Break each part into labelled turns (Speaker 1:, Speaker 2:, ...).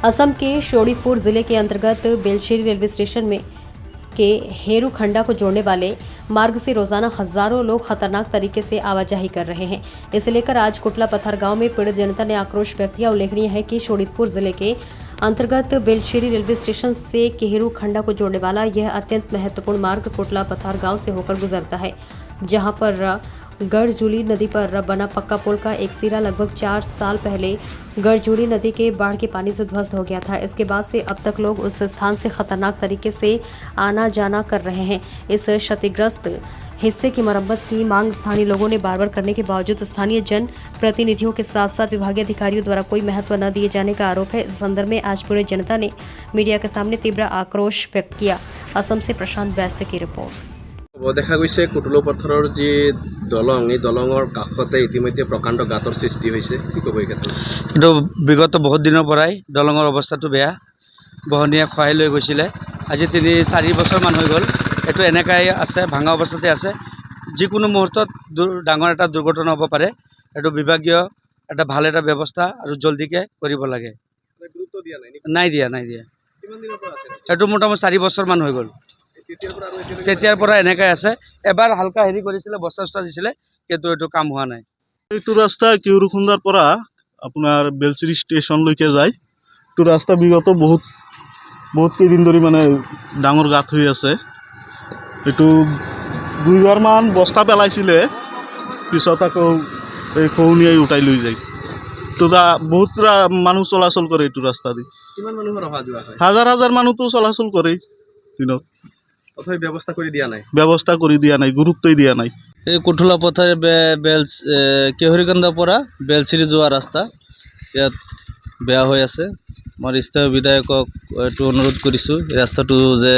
Speaker 1: असम के शोणितपुर जिले के अंतर्गत बेलशेरी railway station में के हेरू खंडा को जोड़ने वाले मार्ग से रोजाना हजारों लोग खतरनाक तरीके से आवाजाही कर रहे हैं। इसे लेकर आज कुटला पत्थर गांव में पीड़ित जनता ने आक्रोश व्यक्त किया। उल्लेखनीय है कि शोणितपुर जिले के अंतर्गत बेलशेरी रेलवे स्टेशन से केहरू खंडा को जोड़ने वाला यह अत्यंत महत्वपूर्ण मार्ग कुटला पत्थर गांव से होकर गुजरता है, जहां पर गढ़जूली नदी पर बना पक्का पुल का एक सिरा लगभग 4 साल पहले गढ़जूली नदी के बाढ़ के पानी से ध्वस्त हो गया था। इसके बाद से अब तक लोग उस स्थान से खतरनाक तरीके से आना जाना कर रहे हैं। इस क्षतिग्रस्त हिस्से की मरम्मत की मांग स्थानीय लोगों ने बार बार करने के बावजूद स्थानीय जन प्रतिनिधियों के साथ साथ विभागीय अधिकारियों द्वारा कोई महत्व न दिए जाने का आरोप है। इस संदर्भ में आज पूरे जनता ने मीडिया के सामने तीव्र आक्रोश व्यक्त किया। असम से प्रशांत वैश्य की रिपोर्ट।
Speaker 2: দেখা গৈছে কুটুলো পথৰৰ যি দলং এই দলঙৰ কাষতে ইতিমধ্যে প্ৰকাণ্ড গাঁতৰ সৃষ্টি হৈছে, কি ক'ব এই ক্ষেত্ৰত?
Speaker 3: এইটো বিগত বহুত দিনৰ পৰাই দলঙৰ অৱস্থাটো বেয়া, বহনীয়া খহাই লৈ গৈছিলে। আজি 3-4 বছৰমান হৈ গ'ল, এইটো এনেকাই আছে, ভাঙা অৱস্থাতে আছে। যিকোনো মুহূৰ্তত ডাঙৰ এটা দুৰ্ঘটনা হ'ব পাৰে। এইটো বিভাগীয় এটা ভাল এটা ব্যৱস্থা আৰু জলদিকে কৰিব লাগে।
Speaker 2: গুৰুত্ব দিয়া নাই?
Speaker 3: নাই দিয়া।
Speaker 2: কিমান দিনৰ পৰা আছে?
Speaker 3: এইটো মোটামুটি 4 বছৰমান হৈ গ'ল। তেতিয়াৰ পৰা এনেকাই আছে। এবাৰ হালকা হেৰি কৰিছিলে, বস্তা দিছিলে, কিন্তু এইটো কাম হোৱা নাই।
Speaker 4: এইটো ৰাস্তা কেউৰুখুন্দাৰ পৰা আপোনাৰ বেলচেৰি ষ্টেচনলৈকে যায়। এইটো ৰাস্তা বিগত বহুত কেইদিন ধৰি মানে ডাঙৰ গাঁত হৈ আছে। এইটো 2বাৰমান বস্তা পেলাইছিলে, পিছত আকৌ এই খহনীয়াই উঠাই লৈ যায়। তো বহুত মানুহ চলাচল কৰে এইটো ৰাস্তা দি।
Speaker 2: কিমান মানুহৰ অহা যোৱা হয়?
Speaker 4: হাজাৰ মানুহটো চলাচল কৰে দিনত।
Speaker 2: তথাপি ব্যৱস্থা কৰি দিয়া নাই, গুৰুত্বই দিয়া নাই।
Speaker 3: এই কুটলা পথৰ কেহৰিকান্দাৰ পৰা বেলচিৰি যোৱা ৰাস্তা ইয়াত বেয়া হৈ আছে। মই স্থানীয় বিধায়কক এইটো অনুৰোধ কৰিছোঁ, ৰাস্তাটো যে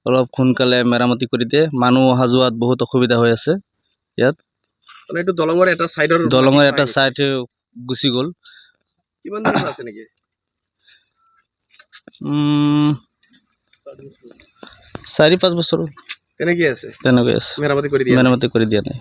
Speaker 3: অলপ সোনকালে মেৰামতি কৰি দিয়ে। মানুহ অহা যোৱাত বহুত অসুবিধা হৈ আছে ইয়াত।
Speaker 2: এইটো দলঙৰ এটা
Speaker 3: ছাইড গুচি গ'ল।
Speaker 2: কিমান দিনৰ আছে নেকি?
Speaker 3: 4-5 বছৰ
Speaker 2: তেনেকৈ আছে,
Speaker 3: মেৰামতি কৰি দিয়া নাই।